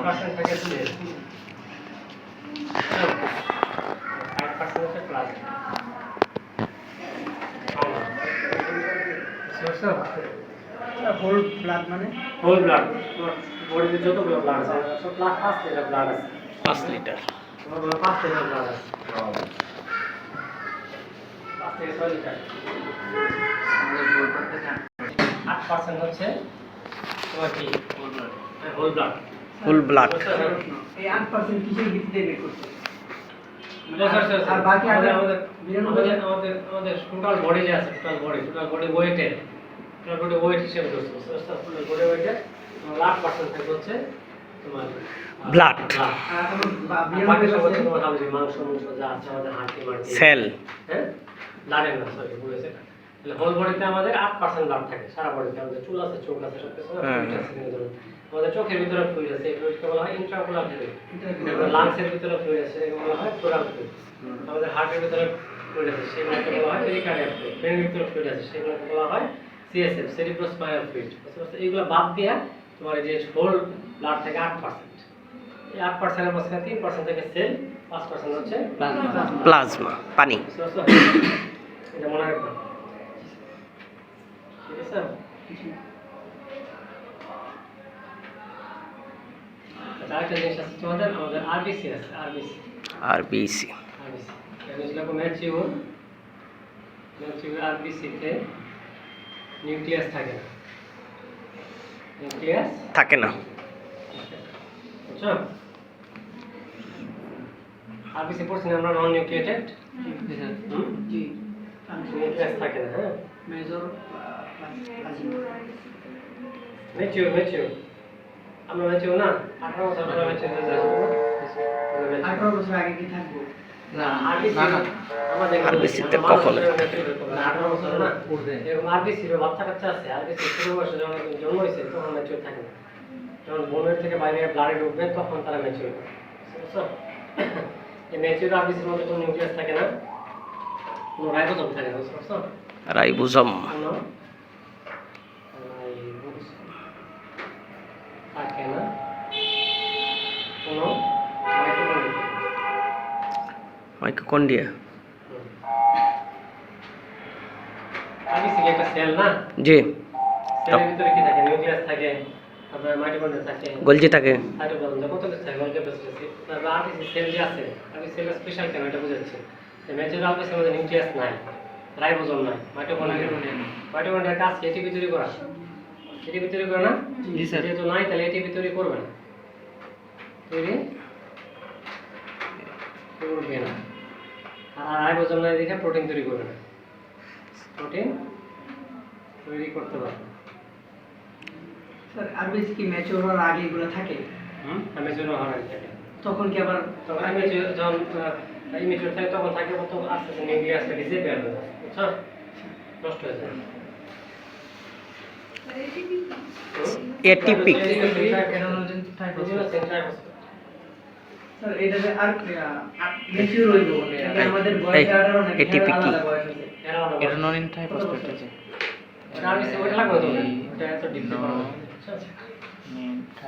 Percent থেকে তুলে 5% হচ্ছে প্লাস হোল ব্লাড মানে হোল ব্লাড বডিতে যতগুলো ব্লাড আছে সব প্লাস 5 লিটার ব্লাড আছে 5 লিটার। তোমার 5 লিটার ব্লাড আছে 5 থেকে 6 লিটার 8% হচ্ছে তোমার কি হোল ব্লাড ফুল ব্লাড। এই 8% কিসের ভিত্তিতে বের করছে আর বাকি আমাদের টোটাল বডি যে আছে টোটাল বডি ওয়েটের টোটাল বডি ওয়েট হিসেবে ধরছে টোটাল বডি ওয়েটের 8% থেকে হচ্ছে তোমার ব্লাড বাকি সব হচ্ছে তোমার হাড়ি মাংস যা আছে আমাদের হাড়ি মাটি সেল। হ্যাঁ ব্লাডের না সরি বলেছে তাহলে হোল বডিতে আমাদের 8% ব্লাড থাকে সারা বডিতে আমাদের চুল আছে চোখ আছে সব কিছু আমাদের চোখের ভিতরে ফ্লুইড আছে ফ্লুইডকে বলা হয় ইন্ট্রাকুলার ফ্লুইড লাংসের ভিতরে ফ্লুইড আছে এগুলো বলা হয় প্লোরাল ফ্লুইড আমাদের হার্টের ভিতরে ফ্লুইড আছে সেগুলোকে বলা হয় পেরিকার্ডিয়াল ফ্লুইড ব্রেনের ভিতরে ফ্লুইড আছে সেগুলোকে বলা হয় সিএসএফ সেরিব্রোস্পাইনাল ফ্লুইড এইগুলো বাদ দিয়ে তোমার এই যে হোল ব্লাড থেকে 8% এই 8% এর মধ্যে 3% থেকে সেল 5% হচ্ছে প্লাজমা পানি। এটা মনে রাখবেন ঠিক আছে আরেকটা জিনিস আছে তোমাদের আমাদের আরবিসি আছে আরবিসি। এগুলো ম্যাচিউর আরবিসিতে নিউক্লিয়াস থাকে না নিউক্লিয়াস থাকে না। বুঝছো আরবিসি পড়ছেন আমরা নন নিউক্লিয়েটেড জি নিউক্লিয়াস থাকে না হ্যাঁ মেজর ম্যাচিউর আমরা ম্যাচিউর না 18 বছর পরে ম্যাচিউর হয়ে যাবে 18 বছর আগে কি থাকবো না আরবিসি আমাদের আরবিসিতে কখন 18 বছর না এরকম আরবিসির বাচ্চা কাচ্চা আছে আরবিসি ছোট বয়সে যখন জন্ম হয়েছে তখন ম্যাচিউর থাকে না যখন বোনের থেকে বাইরে ব্লাডে ঢুকবে তখন তারা ম্যাচিউর হয় বুঝছো এই ম্যাচিউর আরবিসির মধ্যে কোনো নিউক্লিয়াস থাকে না কোনো রাইবোজোম থাকে না বুঝছো রাইবোজোম কোনো থাকে না কোনো মাইটোকন্ড্রিয়া। আরবিসি একটা সেল না জি সেলের ভিতরে কি থাকে নিউক্লিয়াস থাকে তারপরে মাইটোকন্ড্রিয়া থাকে গলজি থাকে। সাইটোপ্লাজম কত কিছু থাকে গলজি আছে তারপর আরবিসি সেল যে আছে আরবিসি সেল স্পেশাল কেন এটা বুঝাচ্ছি যে ম্যাচিউর আরবিসির মধ্যে নিউক্লিয়াস নাই রাইবোজোম নাই মাইটোকন্ড্রিয়ার কাজ কি এটিপি তৈরি করা এটিপি তৈরি করে না জি স্যার যেহেতু নাই তাহলে এটিপি তৈরি করবে না তৈরি করবে না আর রাইবোজোম নাই দেখে প্রোটিন তৈরি করবে না প্রোটিন তৈরি করতে পারবে স্যার আরবিসি কি ম্যাচিউর হওয়ার আগে এগুলো থাকে ম্যাচিউর হওয়ার আগে থাকে তখন কি আবার তখন ম্যাচিউর যখন ইমেচিউর থাকে তখন থাকে কত আস্তে আস্তে নিউক্লিয়াসটা ডিসঅ্যাপিয়ার হয়ে যায় বুঝছো নষ্ট হয়ে যায় এটিপিক। স্যার এটাতে আর ম্যাচিউর হইলো এটা আমাদের বয়স 18 নাকি ATP কি? আলাদা বয়স আছে এটা নন ইনট্রাইফসফেট আছে আরবিসি ওটা লাগবে তো এটা এত ডিপলি করা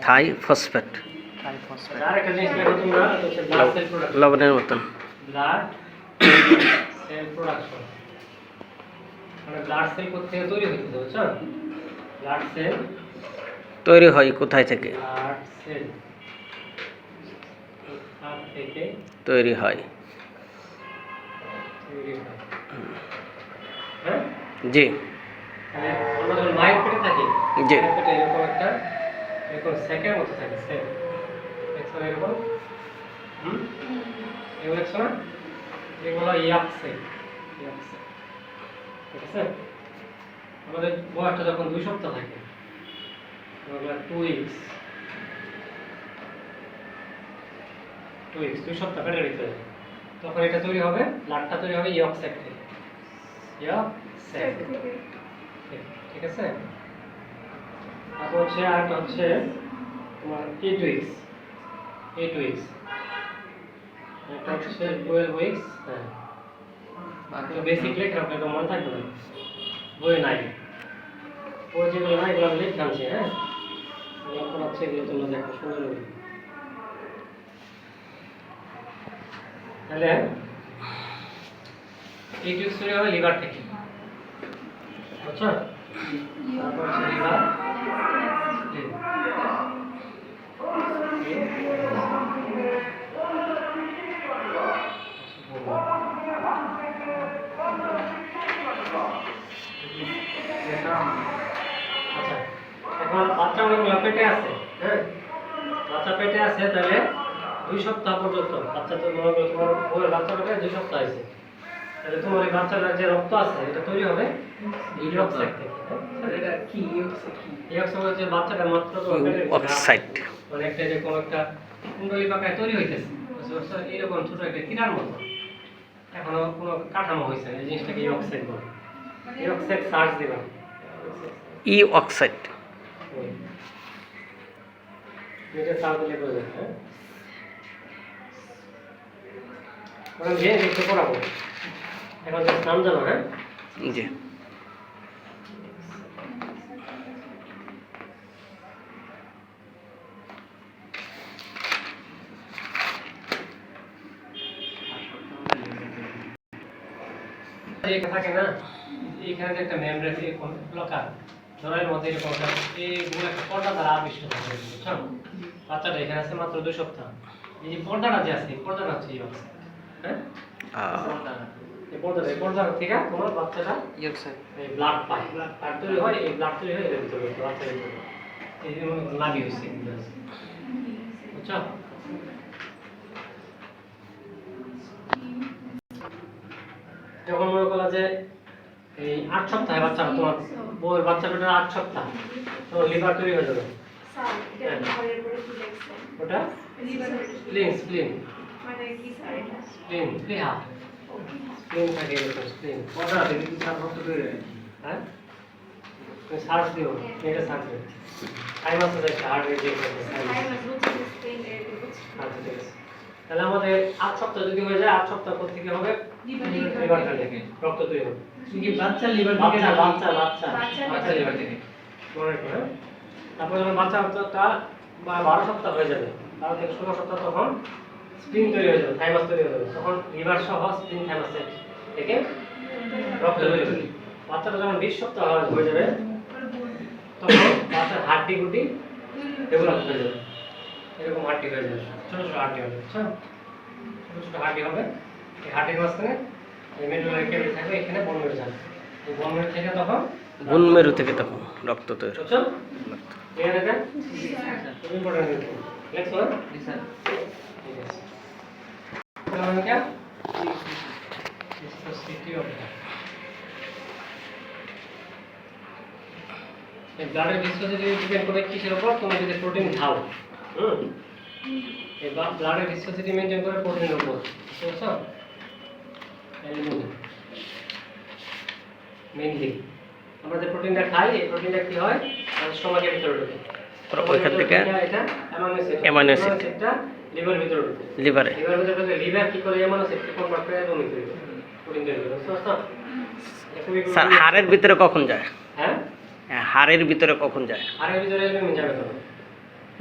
থাই ফসফেট ট্রাইফসফেট আর একটা জিনিস দেখো তোমরা হচ্ছে ব্লাড সেল প্রোডাকশন লবণের মতন। ব্লাড সেল প্রোডাকশন মানে ব্লাড সেল কোথা থেকে তৈরি হচ্ছে বুঝছো ব্লাড সেল তৈরি হয় কোথায় থেকে? ব্লাড সেল কোথা থেকে তৈরি হয়। তৈরি হয় হ্যাঁ জি মানে আমরা যখন মায়ের পেটে থাকি জি। মায়ের পেটে এরকম একটা এরকম সেকেন্ড মতো থাকে সেল দেখছো না এরকম এগুলো দেখছো না এগুলো ইয়াক সেল ঠিক আছে আমাদের বয়সটা যখন 2 সপ্তাহ থাকে ওগুলো 2 উইকস 2 সপ্তাহ পেটের ভিতরে তখন এটা তৈরি হবে ব্লাডটা তৈরি হবে ইয়ক স্যাক থেকে ইয়ক স্যাক ঠিক আছে তারপর হচ্ছে আরেকটা হচ্ছে তোমার 8 উইকস এটা হচ্ছে 12 উইকস হ্যাঁ বেসিক লেখা আপনার মনে থাকবে না বই নাই ওই যেগুলো না এগুলো আমি লিখে আনছি, হ্যাঁ এখন হচ্ছে এগুলো তোমরা দেখো সুন্দর হবে। তাহলে এই টিউব তৈরি হবে লিভার থেকে, বুঝছো? তারপর হচ্ছে লিভার, আচ্ছা এখন বাচ্চা অনেকগুলো পেটে আছে, হ্যাঁ বাচ্চা পেটে আছে, তাহলে 2 সপ্তাহ পর্যন্ত বাচ্চা তো মনে করো তোমার বউয়ের বাচ্চা পেটে 2 সপ্তাহ আছে, তাহলে তোমার এই বাচ্চাটার যে রক্ত আছে এটা তৈরি হবে ইয়ক সাইট থেকে, হ্যাঁ? এটা কি ইয়ক সাইট হচ্ছে বাচ্চাটা মাত্র তোমার পেটের ভিতরে আছে। অক্সাইড। মানে একটা এরকম একটা কুণ্ডলী পাকায় তৈরি হইতেছে, বুঝতে পারছো? এইরকম ছোট একটা কিরার মতো, এখনো কোনো কাঠামো হয়েছে না, এই জিনিসটাকে ইয়ক সাইট বলে। ইয়ক সাইট সার্চ দিবা, ই অক্সাইড। এটা সার্চ দিলে করে যাবে, হ্যাঁ ওরা যে দেখতে পড়াবো এখন জাস্ট নাম জানো, হ্যাঁ জি। এইটা থাকে না, এইখানে যে একটা মেমব্রেন এরকম লকার ধরার মধ্যে এরকম একটা এইগুলো একটা পর্দা দ্বারা আবিষ্কার হয়েছে, বুঝছো? বাচ্চাটা এখানে আছে মাত্র 2 সপ্তাহ, এই যে পর্দাটা যে আছে এই পর্দাটা হচ্ছে ইয়ক সাইট, হ্যাঁ এই পর্দা থেকে তোমার বাচ্চাটা ইয়ক সাইড। এই ব্লাড পায়, ব্লাড তৈরি হয়, এই ব্লাড তৈরি হয় এর ভিতরে বাচ্চার ভিতরে এই যে লাগি হয়েছে, বুঝছো? যখন মনে করলা যে এই 8 সপ্তাহে বাচ্চা তোমার বউয়ের বাচ্চা পেটে 8 সপ্তাহ তো লিভার তৈরি হয়ে যাবে, ওটা স্প্লিন স্প্লিন স্প্লিন প্লিহা স্প্লিন থাকে এরকম স্প্লিন, ওটা থেকে কি সব রক্ত তৈরি হয়? হ্যাঁ তুমি সার্চ দিও, এটা সার্চ দিও টাইম আছে একটা হার্ট রেট দিয়ে আচ্ছা ঠিক আছে। তাহলে আমাদের 8 সপ্তাহ যদি হয়ে যায় 8 সপ্তাহ পর থেকে হবে লিভারটা থেকে রক্ত তৈরি হবে, কি বাচ্চা লিভার থেকে বাচ্চা বাচ্চা বাচ্চা বাচ্চা লিভার থেকে মনে রাখো, হ্যাঁ তারপর যখন বাচ্চাটা 12 সপ্তাহ হয়ে যাবে, 12 থেকে 16 সপ্তাহ তখন স্প্লিন তৈরি হয়ে যাবে, থাইমাস তৈরি হয়ে যাবে, তখন লিভার সহ স্প্লিন থাইমাস থেকে রক্ত তৈরি হবে। বাচ্চাটা যখন 20 সপ্তাহ হয়ে যাবে তখন বাচ্চার হাড্ডি গুটি ডেভেলপ হয়ে যাবে, এরকম হাড্ডি হয়ে যাবে, ছোট ছোট হাড্ডি হবে, বুঝছো? ছোট ছোট হাড্ডি হবে, এই হাড্ডির মাঝখানে এই মেডুলারি ক্যাভিটি থাকবে, এখানে বোন মেরু থাকবে, এই বোন মেরু থেকে তখন বুন মেরু থেকে তখন রক্ত তৈরি। বুঝছো? ক্লিয়ার এটা? খুব ইম্পর্টেন্ট কিন্তু লেখছো না? জি স্যার ঠিক আছে। তাহলে क्या viscosity of the এই ব্লাডের ভিসকোসিটি ডিপেন্ড করে কিসের উপর? তুমি যদি প্রোটিন খাও, এই ব্লাডের ভিসকোসিটি মেইনটেইন করে প্রোটিনের উপর, বুঝছো? মেইনলি আমরা যে প্রোটিনটা খাই, এই প্রোটিনটা কি হয় আমাদের স্টমাকের ভিতরে ঢোকে, ওইখান থেকে এটা অ্যামাইনো অ্যামাইনো অ্যাসিড অ্যাসিডটা লিভার ভিতরে ঢোকে, লিভারে। লিভার ভিতরে ঢোকে, লিভার কি করে অ্যামাইনো অ্যাসিডকে কনভার্ট করে অ্যামিনো তৈরি করে, প্রোটিন তৈরি করে, বুঝছো? স্যার হাড়ের ভিতরে কখন যায়? হ্যাঁ হ্যাঁ, হাড়ের ভিতরে কখন যায়? হাড়ের ভিতরে অ্যালবুমিন যাবে তো,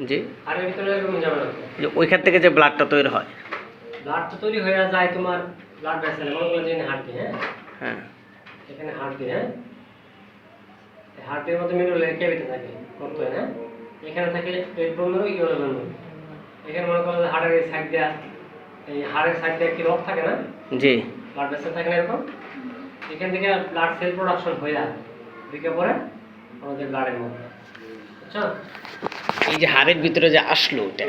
জি, হাড়ের ভিতরে অ্যালবুমিন যাবে না তো, যে ওইখান থেকে যে ব্লাডটা তৈরি হয়। ব্লাড তো তৈরি হয়ে যায় তোমার ব্লাড ভেসেল, মনে করলে যে হার্টে, হ্যাঁ হ্যাঁ এখানে হার্টে, হ্যাঁ এই হার্টের মধ্যে মেরুলারি ক্যাভিটি থাকে, করতে হয় না, এখানে থাকে পেট বন্ধ ইউরো বন্ধ, এখানে মনে করলে হাড়ের এই সাইড দেয়া, এই হাড়ের সাইড দিয়ে কি রক থাকে না, জি, ব্লাড ভেসেল থাকে না এরকম, এখান থেকে ব্লাড সেল প্রোডাকশন হয়ে যায়, দিকে পরে আমাদের ব্লাডের মধ্যে, বুঝছো? এই যে হাড়ের ভিতরে যে আসলো এটা,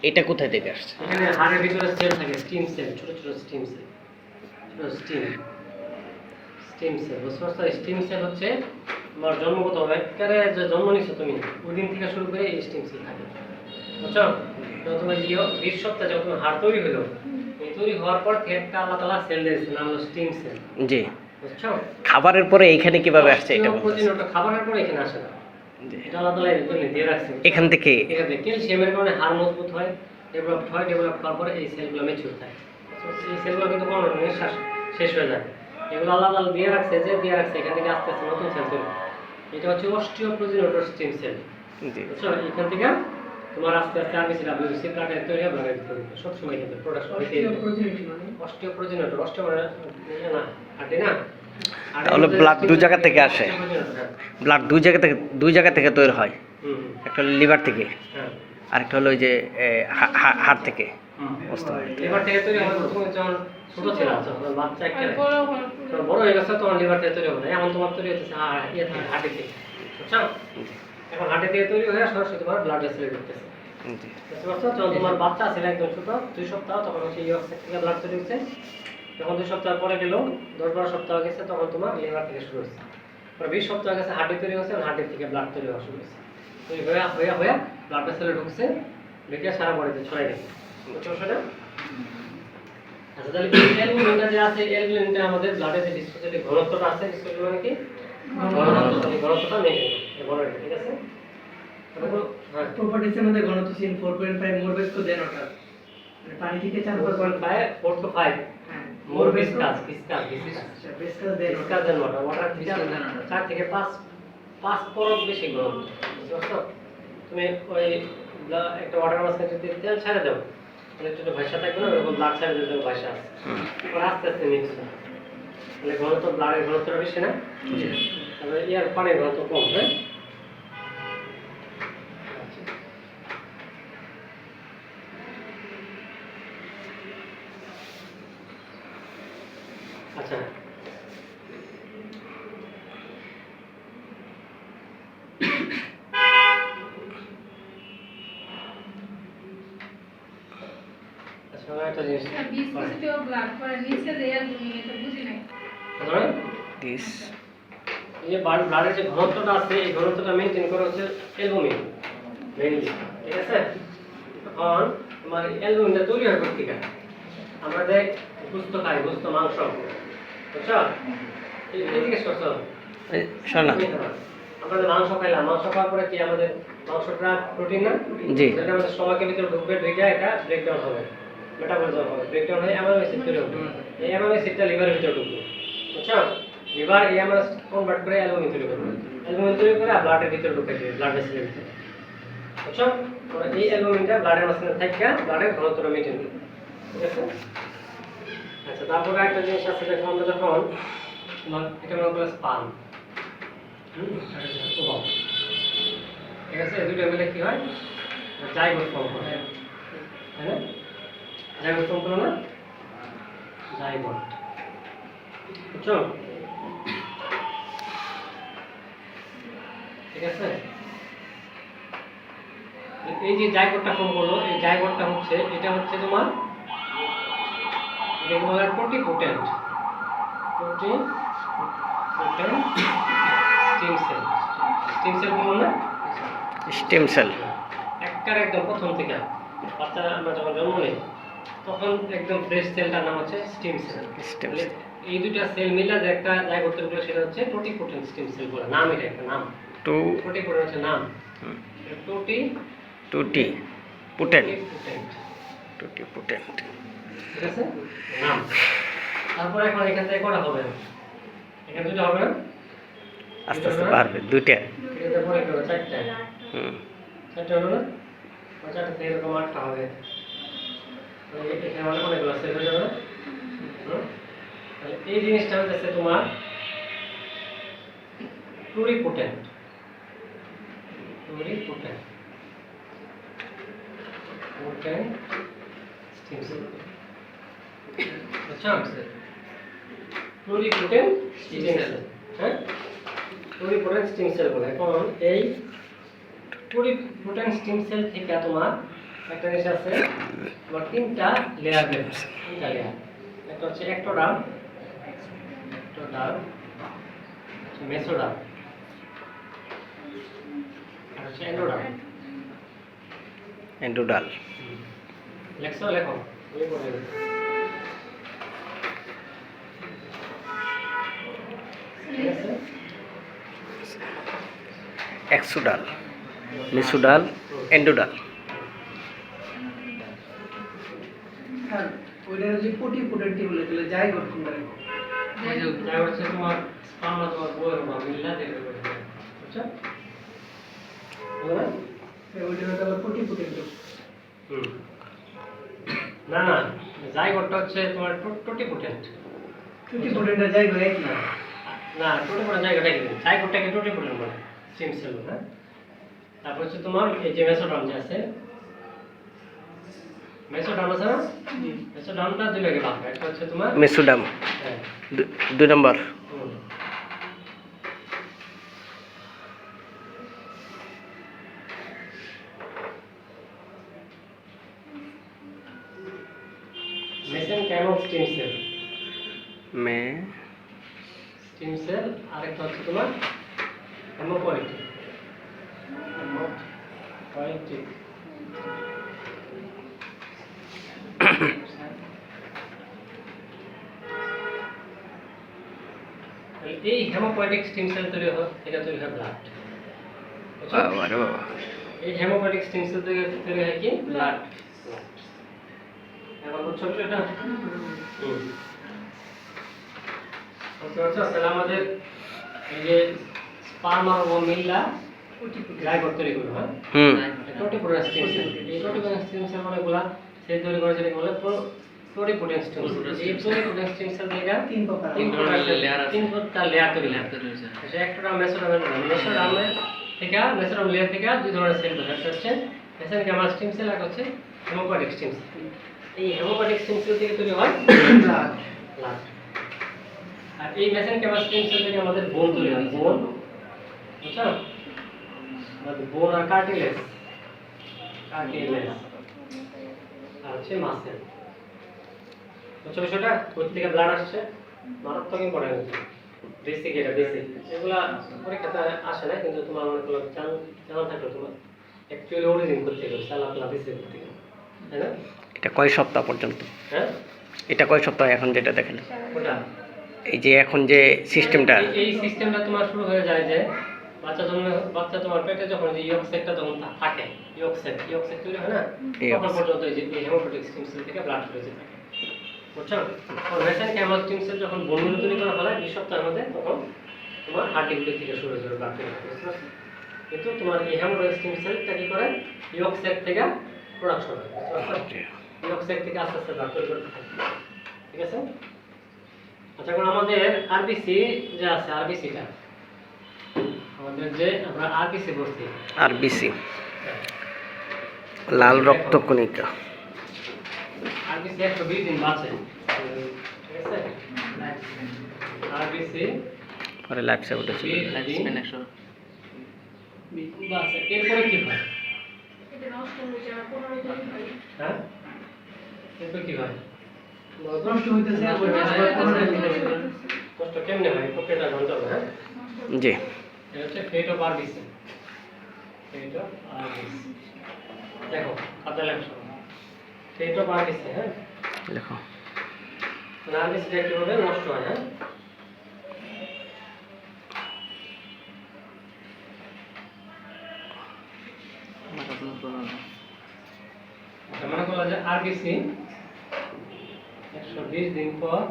এটা কোথায় থেকে আসছে? এখানে হাড়ের ভিতরে সেল থাকে, স্টিম সেল, ছোট ছোট স্টিম সেল, ছোট স্টিম সেল, বুঝতে পারছো? স্টিম সেল হচ্ছে তোমার জন্মগত হবে, একেবারে যে জন্ম নিচ্ছ তুমি ওই দিন থেকে শুরু করে এই স্টিম সেল থাকে, বুঝছো? যখন তোমার 20 সপ্তাহে যখন তোমার হাড় তৈরি হলো, এই তৈরি হওয়ার পর থেকে একটা আল্লাহ তাআলা সেল দিয়েছে, নাম হলো স্টিম সেল, জি। বুঝছো? খাবারের পরে এইখানে কিভাবে আসছে এটা বলতে প্রোটিন ওটা খাবারের পর এখানে আসে না, এটা আল্লাহ তাআলা এর জন্য দিয়ে রাখছে, এখান থেকে এখান থেকে ক্যালসিয়ামের কারণে হাড় মজবুত হয়, ডেভেলপ হয়, ডেভেলপ হওয়ার পরে এই সেলগুলো ম্যাচিউর থাকে, এই সেলগুলো কিন্তু কোনো নিঃশ্বাস শেষ হয়ে যায়, এগুলো আল্লাহ তাআলা দিয়ে রাখছে, যে দিয়ে রাখছে এখান থেকে আস্তে আস্তে নতুন সেল তৈরি হয়, এটা হচ্ছে অস্টিওপ্রোজেনেটর স্টেম সেল। জি বুঝছো, এখান থেকে তোমার আস্তে আস্তে আরবিসি ডাব্লিউসি ব্লাডের তৈরি হবে, ব্লাডের ভিতরে সব সময় কিন্তু প্রোডাকশন হইতে অস্টিওপ্রোজেনিটি মানে অস্টিওপ্রোজেনেটর না হাঁটে না তাহলে blood দুই জায়গা থেকে আসে। ব্লাড দুই জায়গা থেকে তৈরি হয়, একটা লিভার থেকে হ্যাঁ আরেকটা হলো ওই যে হাড় থেকে। বুঝতে পারছি। লিভার থেকে তৈরি হবে। তুমি যখন ছোট ছিল যখন বাচ্চা একটা বড় হয়ে গেছে তখন লিভার থেকে তৈরি হবে না, এমন তোমার তৈরি হচ্ছে ইয়ে থেকে হার্টে থেকে। বুঝছো, এখন হার্টে থেকে তৈরি হয়ে সরাসরি তোমার ব্লাড ভেসেলে ঢুকতেছে। জি বুঝতে পারছো, যখন তোমার বাচ্চা ছিল একদম ছোট 2 সপ্তাহ তখন হচ্ছে ইয়র্ক থেকে ব্লাড তৈরি হচ্ছে। যখন 2 সপ্তাহ পরে গেল 10-12 সপ্তাহ গেছে তখন তোমার লিভার থেকে শুরু হচ্ছে। পরে 20 সপ্তাহ গেছে হার্টে তৈরি হচ্ছে, হার্টে থেকে ব্লাড তৈরি হওয়া শুরু হচ্ছে। তৈরি হয়ে ব্লাড ভেসেলে ঢুকছে, ঢুকে সারা বডিতে ছড়াই গেছে। বুঝছো সেটা? আচ্ছা, তাহলে অ্যালবুমিনটা যে আছে, অ্যালবুমিনটা আমাদের ব্লাডে যে ভিসকোসিটি ঘনত্বটা আছে, ভিসকোসিটি মানে কি ঘনত্ব, এই ঘনত্বটা মেইনটেইন করে বড়, ঠিক আছে? তারপর হ্যাঁ প্রপার্টিজ এর মধ্যে ঘনত্ব ছিল 4.5 মোর বেসকো দেন ওয়াটার, মানে পানি থেকে 4 to 5 হ্যাঁ মোর ভিসকাস বেসকো দেন ভিসকাস দেন ওয়াটার থেকে 4 থেকে 5 পরত বেশি ঘনত্ব। বুঝতে পারছো? তুমি ওই একটা ওয়াটার মাঝখানে যদি তেল ছেড়ে দাও তাহলে একটু ভাষা থাকবে না, ওরকম ব্লাড ছেড়ে দিতে ভাষা আছে, পরে আস্তে আস্তে মিক্স হয়, তাহলে ঘনত্ব ব্লাডের ঘনত্বটা বেশি না, তাহলে ইয়ার পানির ঘনত্ব কম। হ্যাঁ আচ্ছা, আচ্ছা একটা জিনিস viscosity of blood for নিচে যে অ্যালবুমিন এটা বুঝি নাই। ধরেন দিস এই যে ব্লাডের যে ঘনত্বটা আছে এই ঘনত্বটা মেইনটেইন করা হচ্ছে অ্যালবুমিন মেইনলি, ঠিক আছে? এখন তোমার অ্যালবুমিনটা তৈরি হয় কোথা থেকে? আমরা যে গোশত খাই, গোশত মাংস, বুঝছো? এই জিজ্ঞেস করছো শোন না। আমরা যে মাংস খাইলাম, মাংস খাওয়ার পরে কি আমাদের মাংসটা প্রোটিন না? জি যেটা আমাদের স্টমাকের ভিতরে ঢুকবে, ঢুকে এটা ব্রেকডাউন হবে, মেটাবলিজম হবে, ব্রেকডাউন হয়ে অ্যামাইনো অ্যাসিড তৈরি হবে। এই অ্যামাইনো অ্যাসিডটা লিভারের ভিতরে ঢুকবে, বুঝছো? লিভার এই অ্যামাইনো অ্যাসিড কনভার্ট করে অ্যালবুমিন তৈরি করবে, অ্যালবুমিন তৈরি করে ব্লাডের ভিতরে ঢুকে দিবে, ব্লাড ভেসেলের ভিতরে, বুঝছো? মানে এই অ্যালবুমিনটা ব্লাডের মাঝখানে থাকে, ব্লাডের ঘনত্বটা মেইনটেইন করে, ঠিক আছে? আচ্ছা, তারপরে একটা জিনিস আছে, দেখো আমরা যখন তোমার এটা মনে করো স্পাম, ঠিক আছে? এই দুটো মিলে কি হয়? জাইগোট ফর্ম করে, তাই না? জাইগোট ফর্ম করো না, জাইগোট, বুঝছো? ঠিক আছে? এই যে জাইগোটটা ফর্ম করলো, এই জাইগোটটা হচ্ছে, এটা হচ্ছে তোমার এটাকে বলা হয় টোটিপোটেন্ট স্টেম সেল। স্টেম সেল বলুন না, স্টেম সেল। একটার একদম প্রথম থেকে বাচ্চা আমরা যখন জন্ম নেই তখন একদম ফ্রেশ সেলটার নাম হচ্ছে স্টেম সেল। Stem তাহলে এই দুইটা সেল মিলে যে একটা জাইগোট তৈরি করে সেটা হচ্ছে টোটিপোটেন্ট স্টেম সেল বলে, নাম, এটা একটা নাম। টু টোটিপোটেন্ট হচ্ছে নাম, টুটি পুটেন টোটিপোটেন্ট, টুটি পুটেন্ট। ঠিক আছে? নাম। তারপর এখন এখান থেকে কটা হবে? এখানে দুটো হবে না? আস্তে আস্তে পারবে দুইটা। এটাতে পরে কি হবে? চারটা। হুম চারটা হলো না? ওই চারটা থেকে এরকম 8টা হবে। তাহলে এখানে অনেকগুলো সেল হয়ে যাবে না? তাহলে এই জিনিসটা হচ্ছে তোমার প্লুরিপোটেন্ট। Pluripotent stem cell. আচ্ছা, প্লুরিপোটেন্ট স্টেম সেল, হ্যাঁ? প্লুরিপোটেন্ট স্টেম সেল বলে। এখন এই প্লুরিপোটেন্ট স্টেম সেল থেকে তোমার একটা জিনিস আছে, তোমার তিনটা লেয়ার বের হয়, তিনটা লেয়ার। একটা হচ্ছে একটোডার্ম, মেসোডার্ম, আর হচ্ছে এন্ডোডার্ম। এন্ডোডাল। লেখো লেখো, ওই পড়ে গেছে। ঠিক আছে? এক্সোডাল, মেসোডাল, এন্ডোডাল। আর ওইটা যে টোটিপোটেন্টি বলে দিলে জাইগোট কোনটা? যা হচ্ছে তোমার স্পার্মা তোমার বইয়ের বা মিল্লা থেকে বের হয়। বুঝছো? বুঝলো না? ওইটা হচ্ছে আবার টোটিপোটেন্ট। হুম। না না, জাইগোটটা হচ্ছে তোমার টোটিপোটেন্ট। টোটিপোটেন্টের জায়গা একই। না, টোটিপোটেন্ট জায়গাটা কি? জাইগোটটাকে টোটিপোটেন্ট বলে, স্টেম সেল, হ্যাঁ? তারপর হচ্ছে তোমার এই যে মেসোডার্ম যে আছে, মেসোডার্ম আছে না? মেসোডার্মটা দুই ভাগে ভাগ হয়। একটা হচ্ছে তোমার মেসোডাম হ্যাঁ, 2 নম্বর। হুম। মেসেনকাইমাল স্টেম সেল, মে স্টেম সেল, আরেকটা হচ্ছে তোমার হেমোপয়েটিক। হেমোপয়েটিক এই হেমোপয়েটিক স্টেম সেল তৈরি হয়, এটা তৈরি হয় ব্লাড। বাবা রে বাবা। এই হেমোপয়েটিক স্টেম সেল তৈরি হয় কি? ব্লাড। এখন বুঝছো এটা? বুঝতে পারছো? তাহলে আমাদের এই যে স্পার্ম আর ওভাম মিললা জাইগোট তৈরি করবে, হ্যাঁ? হুম। টোটিপোটেন্ট স্টেম সেল। এই টোটিপোটেন্ট স্টেম সেল অনেকগুলা সেল তৈরি করে, যেটাকে বলে টোটিপোটেন্ট স্টেম সেল। এই টোটিপোটেন্ট স্টেম সেল থেকে তিন প্রকার। তিন প্রকার লেয়ার আছে, তিন প্রকার লেয়ার তৈরি হয়। রয়েছে। এটা একটা মেসোডার্মের থেকে মেসোডার্ম লেয়ার থেকে দুই ধরনের সেল তৈরি হয়। একটা হচ্ছে মেসেনকাইমাল স্টেম সেল, আর হচ্ছে হেমোপয়েটিক স্টেম সেল। এই হেমোপয়েটিক স্টেম সেল থেকে তৈরি হয় ব্লাড। ব্লাড। আর এই মেসেনকাইমাল স্টেম সেল থেকে আমাদের বোন তৈরি হয়, বোন, বুঝছো? আমাদের বোন আর কার্টিলেজ, কার্টিলেজ আর হচ্ছে মাসেল। বুঝছো বিষয়টা? কোথা থেকে ব্লাড আসছে? মারাত্মক ইম্পর্টেন্ট। বেসিক, এটা বেসিক। এগুলা পরীক্ষাতে আসে না, কিন্তু তোমার মনে করো জানা থাকলো তোমার অ্যাকচুয়ালি অরিজিন করতে গেলে সালাপলা বেসিক করতে গেলে, তাই না? এটা কয় সপ্তাহ পর্যন্ত? হ্যাঁ, এটা কয় সপ্তাহ এখন যেটা দেখেন? ওটা এই যে এখন যে সিস্টেমটা, এই সিস্টেমটা তোমার শুরু হয়ে যায় যে বাচ্চা তোমার পেটে যখন যে ইয়ক সেটটা যখন থাকে, ইয়ক সেট তৈরি হয় না, Yolk তখন sac। পর্যন্ত এই যে হেমোপয়েটিক স্টেম সেল থেকে ব্লাড ফ্লো যেতে থাকে, বুঝছো? আর মেসেনকাইমাল স্টেম সেল যখন বনগুলো তৈরি করা হয় 20 সপ্তাহের মধ্যে, তখন তোমার হার্টগুলো থেকে শুরু হয়ে যাবে ব্লাড ফ্লো, বুঝতে পারছো? কিন্তু তোমার এই হেমোপয়েটিক স্টেম সেলটা কি করে? ইয়ক সেট থেকে প্রোডাকশন হয়, বুঝতে পারছো? ইয়ক সেট থেকে আস্তে আস্তে ব্লাড তৈরি করতে থাকে, ঠিক আছে? আচ্ছা, এখন আমাদের আরবিসি যে আছে, আরবিসিটা আমাদের যে আমরা আরবিসি বলছি, আরবিসি, লাল রক্তকণিকা। আরবিসি 120 দিন বাঁচে, ঠিক আছে? আরবিসি পরে লাইফ সাপোর্টে ছিল। Life span 100। বাঁচে। এরপরে কি হয়? এটা নষ্ট হয়ে যাওয়ার 15 দিন হয়। হ্যাঁ, এরপরে কি হয়? নষ্ট হইতেছে আবার কষ্ট কেমনে হয়? প্রক্রিয়াটা জানতে হবে, হ্যাঁ? জি। এটা হচ্ছে fate of RBC, fate of RBC. দেখো খাতা লেখো, ফেট অফ আরবিসি, হ্যাঁ? দেখো আরবিসিটা কিভাবে নষ্ট হয়, হ্যাঁ? মনে করো যে আরবিসি 120 দিন পর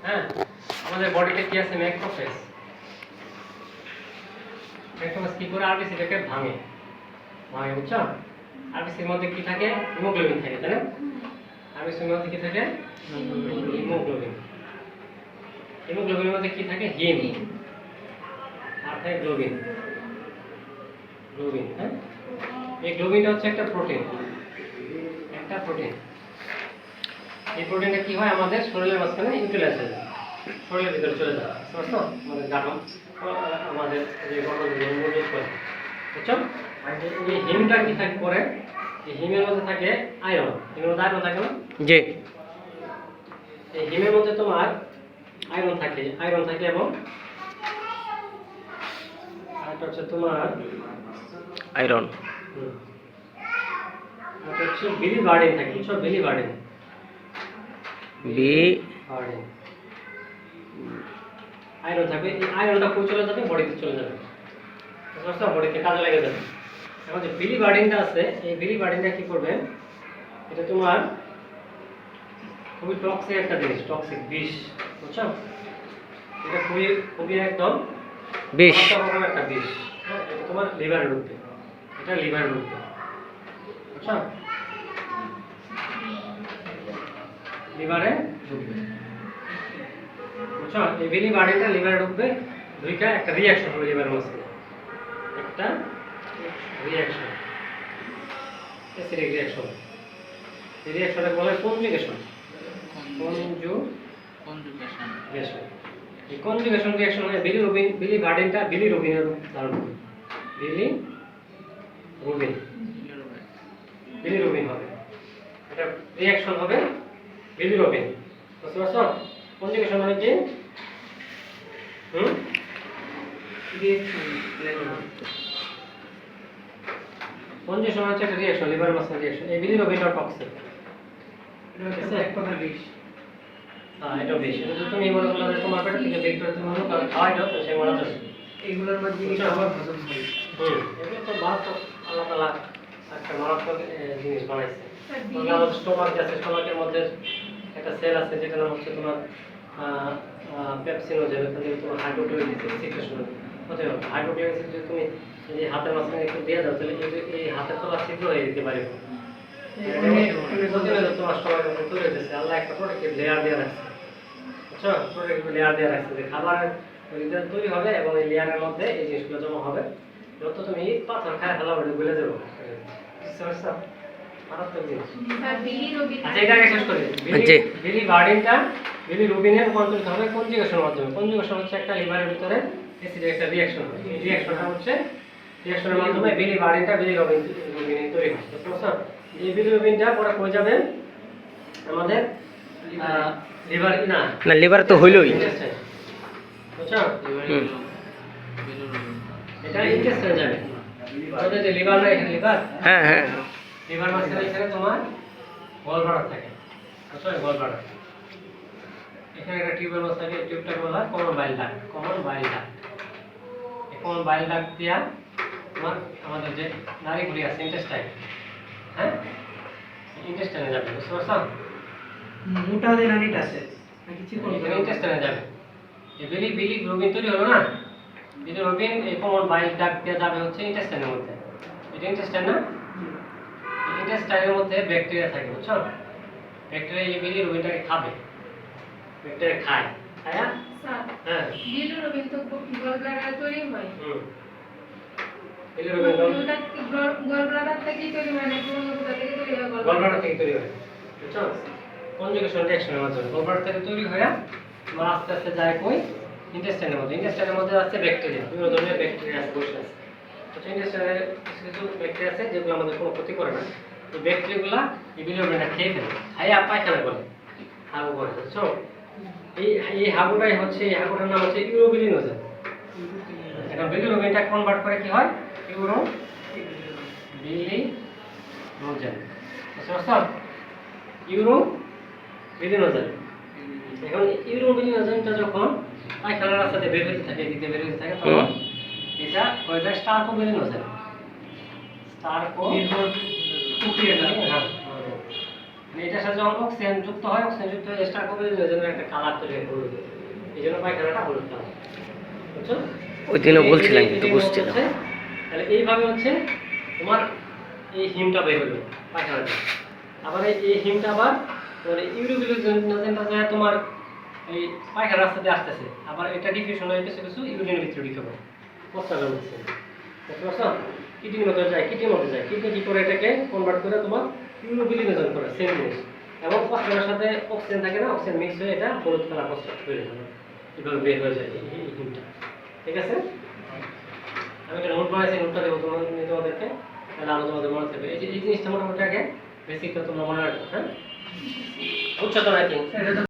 হ্যাঁ, আমাদের বডিতে কি আছে? ম্যাক্রোফেজ। ম্যাক্রোফেজ কি করে? আরবিসিটাকে ভাঙে, বুঝছো? আরবিসির মধ্যে কি থাকে? হিমোগ্লোবিন থাকে, তাই না? আরবিসির মধ্যে কি থাকে? হিমোগ্লোবিন। হিমোগ্লোবিনের মধ্যে কি থাকে? হিম, আর থাকে গ্লোবিন। গ্লোবিন, হ্যাঁ? এই গ্লোবিনটা হচ্ছে একটা প্রোটিন, একটা প্রোটিন। এই প্রোটিনটা কি হয়? আমাদের শরীরের মাঝখানে ইউটিলাইজ হয়ে যায়, শরীরের ভিতরে চলে যায়, বুঝছো? আমাদের গাঠন, আমাদের যে গঠন মজুত করে, বুঝছো? এই হিমটা কি থাকে করে? এই হিমের মধ্যে থাকে আয়রন। হিমের মধ্যে আয়রন থাকে না? জি। এই হিমের মধ্যে তোমার আয়রন থাকে, এবং আরেকটা হচ্ছে তোমার আয়রন। আরেকটা হচ্ছে বিলিভার্ডিন থাকে, বুঝছো? Biliverdin, B ভার্ডিন। আয়রন থাকবে, এই আয়রনটা কই চলে যাবে? বডিতে চলে যাবে, বুঝছো? বডিতে কাজে লেগে যাবে। এখন যে বিলিভার্ডিনটা আছে, এই বিলিভার্ডিনটা কি করবে? এটা তোমার খুবই টক্সিক একটা জিনিস, টক্সিক বিষ, বুঝছো? এটা খুবই খুবই একদম বিষ। মারাত্মক একটা বিষ। হ্যাঁ, এটা তোমার লিভারে ঢুকবে, এটা লিভারে ঢুকবে, বুঝছো? লিভারে ঢুকবে, বুঝছো? এই বিলি বাড়িটা লিভারে ঢুকবে, দুইটা একটা রিঅ্যাকশন হবে লিভারের মধ্যে, একটা রিঅ্যাকশন, অ্যাসিডিক রিঅ্যাকশন। এই রিঅ্যাকশনটাকে বলা হয় কনজুগেশন। কনজুগেশন। এই কনজুগেশন রিঅ্যাকশন হয় বিলিরুবিনের ধারণ করে। বিলিরুবিন হবে, এটা রিঅ্যাকশন হবে বিলিরুবিন, বুঝতে পারছো? কনজুগেশন মানে কি? কনজুগেশন হচ্ছে একটা রিঅ্যাকশন, লিভার মাসেল রিঅ্যাকশন। এই বিলিরুবিনটা টক্সিক, এক প্রকার বিষ। এটা বেশি। এটা তুমি মনে করলে যে তোমার পেটে থেকে বের করে তুমি মনে করো খাওয়াই দাও, তো সে মারা যাবে। এগুলোর মধ্যে এটা আবার হজম হয়। এগুলো তো মারাত্মক, আল্লাহ তাআলা একটা মারাত্মক জিনিস বানাইছে। স্যার, তোমার আমাদের স্টোমাক আছে, স্টোমাকের মধ্যে একটা সেল আছে যেটা নাম হচ্ছে তোমার পেপসিনোজেন। ওখান থেকে তোমার হাইড্রোক্লোরিক অ্যাসিড সিক্রেশন হতে হবে। হাইড্রোক্লোরিক অ্যাসিড যদি তুমি এই হাতের মাঝখানে একটু দিয়ে দাও, তাহলে এই হাতের তলা ছিদ্র হয়ে যেতে পারে। তোমার স্টোমাকের মধ্যে তৈরি হতেছে, আল্লাহ একটা প্রোটেক্টিভ লেয়ার দিয়ে রাখছে, বুঝছো? প্রোটেক্টিভ লেয়ার দিয়ে রাখছে যে খাবারের তৈরি হবে এবং এই লেয়ারের মধ্যে এই জিনিসগুলো জমা হবে। যত তুমি পাথর খায় ফেলা ওটা গলে যাবো, বুঝতে পারছো? মারাত্মক জিনিস। স্যার, বিলিরুবিন আচ্ছা, এটা আগে শেষ করি। জি। বিলিরুবিনটা বিলিরুবিনে রূপান্তরিত হবে কনজুগেশনের মাধ্যমে। কনজুগেশন হচ্ছে একটা লিভারের ভিতরে অ্যাসিডের একটা রিঅ্যাকশন হয়। এই রিঅ্যাকশনটা হচ্ছে রিঅ্যাকশনের মাধ্যমে বিলিরুবিনটা বিলিরুবিনে তৈরি হয়, বুঝতে পারছো? এই বিলিরুবিনটা পরে কই যাবে? আমাদের লিভার না, না লিভার তো হইলই। intestine, বুঝছো? হুম। এটা ইন্টেস্টাইনে যাবে। আমাদের যে লিভার না, এখানে লিভার, হ্যাঁ হ্যাঁ। লিভার মাঝখানে এখানে তোমার গল ব্লাডার থাকে, বুঝছো? গল ব্লাডার, এখানে একটা টিউবের মধ্যে থাকে, টিউবটাকে বলা হয় কমন বাইল ডাক্ট। কমন বাইল ডাক্ট, এই কমন বাইল ডাক্ট দিয়া তোমার আমাদের যে নাড়িগুলি আছে ইন্টেস্টাইন, হ্যাঁ, ইন্টেস্টাইনে যাবে, বুঝতে পারছো? মোটা যে নাড়িটা আছে নাকি চিকন এখানে ইন্টেস্টাইনে যাবে। এই বিলিরুবিন তৈরি হলো না, বিলিরুবিন এই কমন বাইল ডাক্ট দিয়ে যাবে হচ্ছে ইন্টেস্টাইনের মধ্যে। এটা ইন্টেস্টাইন না, ইন্টেস্টাইনের মধ্যে ব্যাকটেরিয়া থাকে, বুঝছো? ব্যাকটেরিয়া এই বিলিরুবিনটাকে খাবে, ব্যাকটেরিয়া খায়, খায়া স্যার, হ্যাঁ, বিলিরুবিন তো গলব্লাডার তৈরি হয়। বিলিরুবিন ওটা গলব্লাডার থেকেই তৈরি হয় নাকি অন্য কোথা থেকে তৈরি হয়? গলব্লাডার থেকে তৈরি হয়, বুঝছো? কনজুগেশন রিঅ্যাকশনের মাধ্যমে গলব্লাডার থেকে তৈরি হয়ে তোমার আস্তে আস্তে যায় কই? ইন্টেস্টাইনের মধ্যে। ইন্টেস্টাইনের মধ্যে আছে ব্যাকটেরিয়া, বিভিন্ন ধরনের ব্যাকটেরিয়া আছে বসে আছে। আচ্ছা, ইন্টেস্টাইনে কিছু ব্যাকটেরিয়া আছে যেগুলো আমাদের কোনো ক্ষতি করে না। এই ব্যাকটেরিয়াগুলো এই বিলিরুবিনটা খেয়ে ফেলে, খাইয়া পায়খানা করে, হাগু করে, বুঝছো? এই হাগুটাই হচ্ছে, এই হাগুটার নাম হচ্ছে ইউরোবিলিনোজেন। এখন বিলিরুবিনটা কনভার্ট করে কি হয়? ইউরোবিলিনোজেন, বুঝতে পারছো? ইউরোবিলিনোজেন। এখন ইউরোবিলিনোজেনটা যখন পায়খানার রাস্তাতে বের হতে থাকে, এদিকে বের হতে থাকে, তখন এটা হয়ে যায় স্টার্কোবিলিনোজেন। প্রক্রিয়াটা হ্যাঁ, মানে এটার সাথে যখন অক্সিজেন যুক্ত হয়, অক্সিজেন যুক্ত হয়ে স্টার্কোবিলিনোজেনের একটা কালার তৈরি হয় হলুদ, এই জন্য পায়খানাটা হলুদ কালার, বুঝছো? ওই দিনও বলছিলাম কিন্তু বুঝছিলাম। তাহলে এইভাবে হচ্ছে তোমার এই হিমটা বের হলো পায়খানাটা। আবার এই হিমটা আবার তোমার ইউরোবিলিনোজেনটা যায় তোমার এই পায়খানার রাস্তা দিয়ে আসতেছে, আবার এটা ডিফিউশন হয়ে কিছু কিছু ইউরিনের ভিতরে ঢুকে পড়ে, প্রস্রাবের মধ্যে, বুঝতে পারছো? কিডনির মধ্যে যায়, কিডনির মধ্যে যায়, কিডনি কি করে এটাকে কনভার্ট করে তোমার ইউরোবিলিনোজেন করে, সেম জিনিস। এবং প্রস্রাবের সাথে অক্সিজেন থাকে না, অক্সিজেন মিক্স হয়ে এটা হলুদ কালার প্রস্রাব তৈরি হয়, এভাবে বের হয়ে যায় এই হিমটা, ঠিক আছে? আমি একটা নোট বানাইছি, নোটটা দেবো তোমাদেরকে, তাহলে আরো তোমাদের মনে থাকবে। এই জিনিসটা মোটামুটি আগে বেসিকটা তোমরা মনে রাখবে, হ্যাঁ? বুঝছো তো নাকি? এটা তো